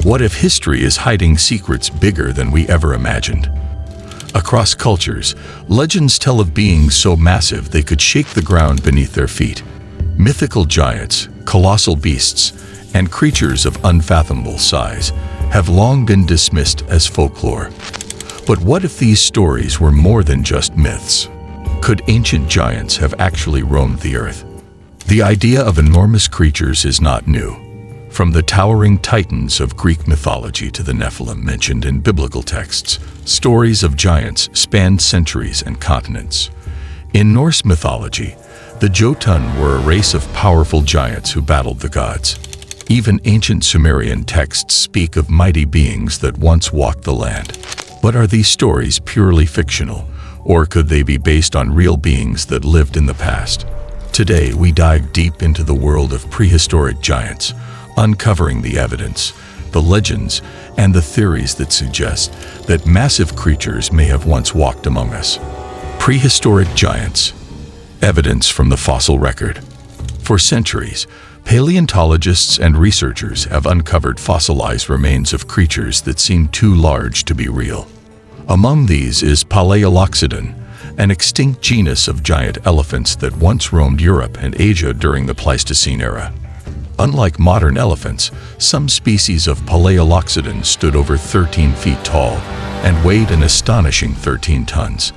What if history is hiding secrets bigger than we ever imagined? Across cultures, legends tell of beings so massive they could shake the ground beneath their feet. Mythical giants, colossal beasts, and creatures of unfathomable size have long been dismissed as folklore. But what if these stories were more than just myths? Could ancient giants have actually roamed the earth? The idea of enormous creatures is not new. From the towering titans of Greek mythology to the Nephilim mentioned in biblical texts, stories of giants spanned centuries and continents. In Norse mythology, the Jotun were a race of powerful giants who battled the gods. Even ancient Sumerian texts speak of mighty beings that once walked the land. But are these stories purely fictional, or could they be based on real beings that lived in the past? Today, we dive deep into the world of prehistoric giants, uncovering the evidence, the legends, and the theories that suggest that massive creatures may have once walked among us. Prehistoric giants. Evidence from the fossil record. For centuries, paleontologists and researchers have uncovered fossilized remains of creatures that seem too large to be real. Among these is Paleoloxodon, an extinct genus of giant elephants that once roamed Europe and Asia during the Pleistocene era. Unlike modern elephants, some species of Paleoloxodon stood over 13 feet tall and weighed an astonishing 13 tons.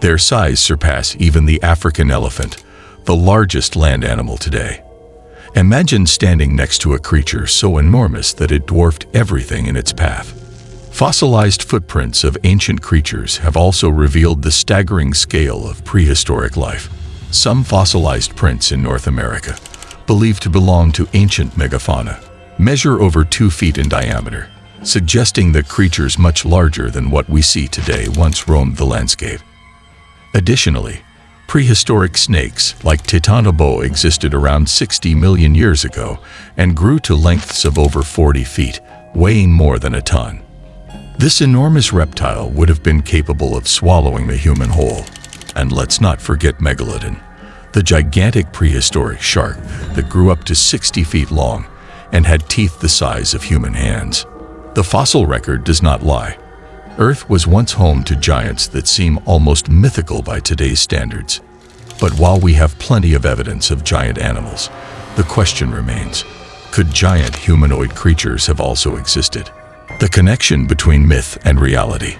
Their size surpassed even the African elephant, the largest land animal today. Imagine standing next to a creature so enormous that it dwarfed everything in its path. Fossilized footprints of ancient creatures have also revealed the staggering scale of prehistoric life. Some fossilized prints in North America, believed to belong to ancient megafauna, measure over 2 feet in diameter, suggesting that creatures much larger than what we see today once roamed the landscape. Additionally, prehistoric snakes like titanoboa existed around 60 million years ago and grew to lengths of over 40 feet, weighing more than a ton. This enormous reptile would have been capable of swallowing the human whole. And let's not forget megalodon, the gigantic prehistoric shark that grew up to 60 feet long and had teeth the size of human hands. The fossil record does not lie. Earth was once home to giants that seem almost mythical by today's standards. But while we have plenty of evidence of giant animals, the question remains, could giant humanoid creatures have also existed? The connection between myth and reality.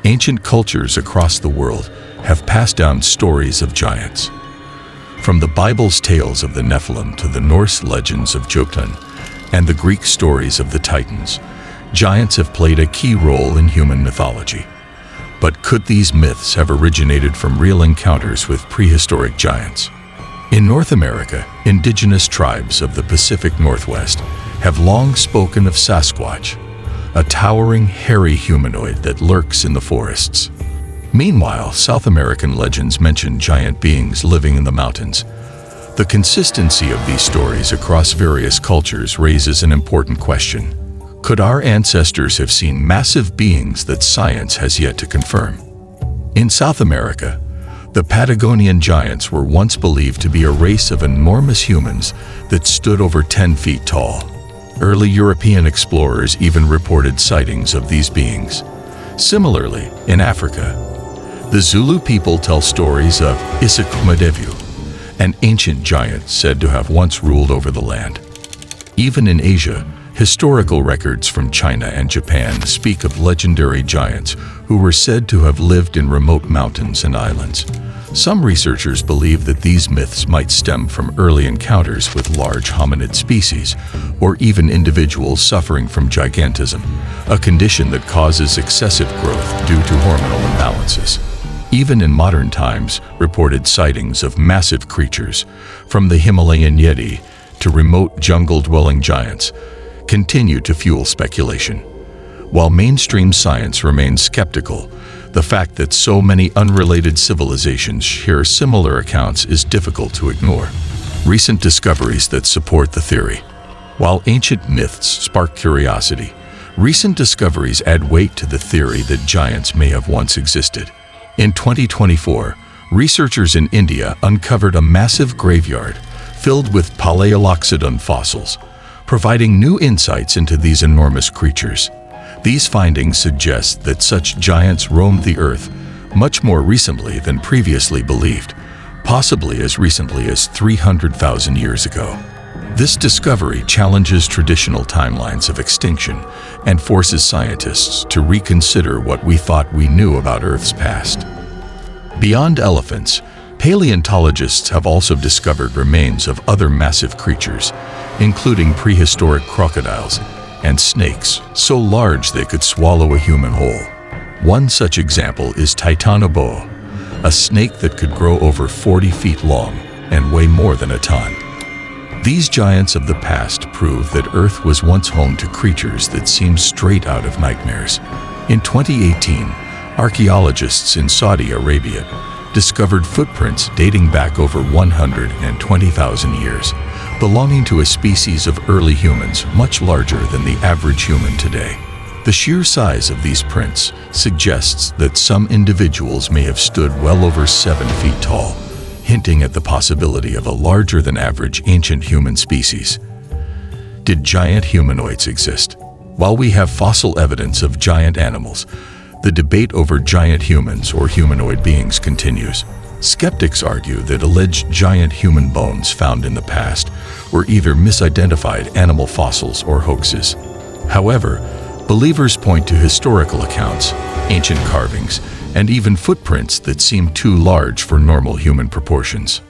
Ancient cultures across the world have passed down stories of giants. From the Bible's tales of the Nephilim to the Norse legends of Jotun and the Greek stories of the Titans, giants have played a key role in human mythology. But could these myths have originated from real encounters with prehistoric giants? In North America, indigenous tribes of the Pacific Northwest have long spoken of Sasquatch, a towering, hairy humanoid that lurks in the forests. Meanwhile, South American legends mention giant beings living in the mountains. The consistency of these stories across various cultures raises an important question. Could our ancestors have seen massive beings that science has yet to confirm? In South America, the Patagonian giants were once believed to be a race of enormous humans that stood over 10 feet tall. Early European explorers even reported sightings of these beings. Similarly, in Africa, the Zulu people tell stories of Isikumadevu, an ancient giant said to have once ruled over the land. Even in Asia, historical records from China and Japan speak of legendary giants who were said to have lived in remote mountains and islands. Some researchers believe that these myths might stem from early encounters with large hominid species, or even individuals suffering from gigantism, a condition that causes excessive growth due to hormonal imbalances. Even in modern times, reported sightings of massive creatures, from the Himalayan Yeti to remote jungle-dwelling giants, continue to fuel speculation. While mainstream science remains skeptical, the fact that so many unrelated civilizations share similar accounts is difficult to ignore. Recent discoveries that support the theory. While ancient myths spark curiosity, recent discoveries add weight to the theory that giants may have once existed. In 2024, researchers in India uncovered a massive graveyard filled with Paleoloxodon fossils, providing new insights into these enormous creatures. These findings suggest that such giants roamed the Earth much more recently than previously believed, possibly as recently as 300,000 years ago. This discovery challenges traditional timelines of extinction and forces scientists to reconsider what we thought we knew about Earth's past. Beyond elephants, paleontologists have also discovered remains of other massive creatures, including prehistoric crocodiles and snakes so large they could swallow a human whole. One such example is titanoboa, a snake that could grow over 40 feet long and weigh more than a ton. These giants of the past prove that Earth was once home to creatures that seemed straight out of nightmares. In 2018, archaeologists in Saudi Arabia discovered footprints dating back over 120,000 years, belonging to a species of early humans much larger than the average human today. The sheer size of these prints suggests that some individuals may have stood well over 7 feet tall, hinting at the possibility of a larger-than-average ancient human species. Did giant humanoids exist? While we have fossil evidence of giant animals, the debate over giant humans or humanoid beings continues. Skeptics argue that alleged giant human bones found in the past were either misidentified animal fossils or hoaxes. However, believers point to historical accounts, ancient carvings, and even footprints that seem too large for normal human proportions.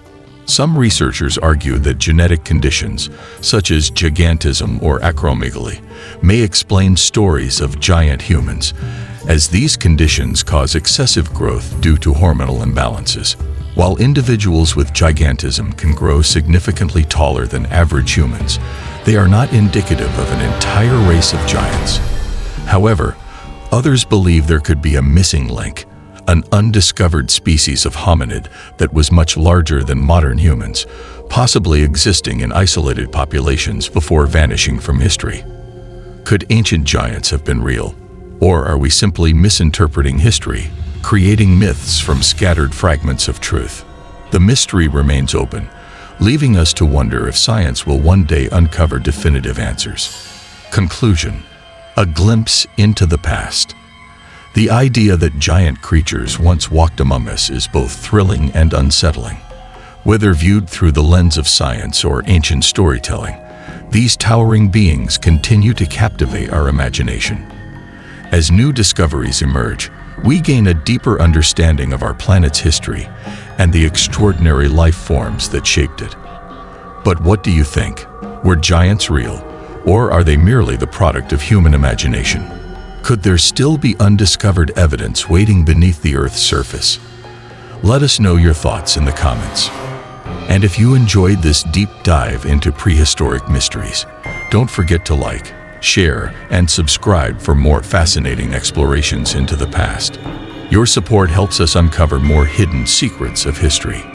Some researchers argue that genetic conditions, such as gigantism or acromegaly, may explain stories of giant humans, as these conditions cause excessive growth due to hormonal imbalances. While individuals with gigantism can grow significantly taller than average humans, they are not indicative of an entire race of giants. However, others believe there could be a missing link, an undiscovered species of hominid that was much larger than modern humans, possibly existing in isolated populations before vanishing from history. Could ancient giants have been real? Or are we simply misinterpreting history, creating myths from scattered fragments of truth? The mystery remains open, leaving us to wonder if science will one day uncover definitive answers. Conclusion: a glimpse into the past. The idea that giant creatures once walked among us is both thrilling and unsettling. Whether viewed through the lens of science or ancient storytelling, these towering beings continue to captivate our imagination. As new discoveries emerge, we gain a deeper understanding of our planet's history and the extraordinary life forms that shaped it. But what do you think? Were giants real, or are they merely the product of human imagination? Could there still be undiscovered evidence waiting beneath the Earth's surface? Let us know your thoughts in the comments. And if you enjoyed this deep dive into prehistoric mysteries, don't forget to like, share, and subscribe for more fascinating explorations into the past. Your support helps us uncover more hidden secrets of history.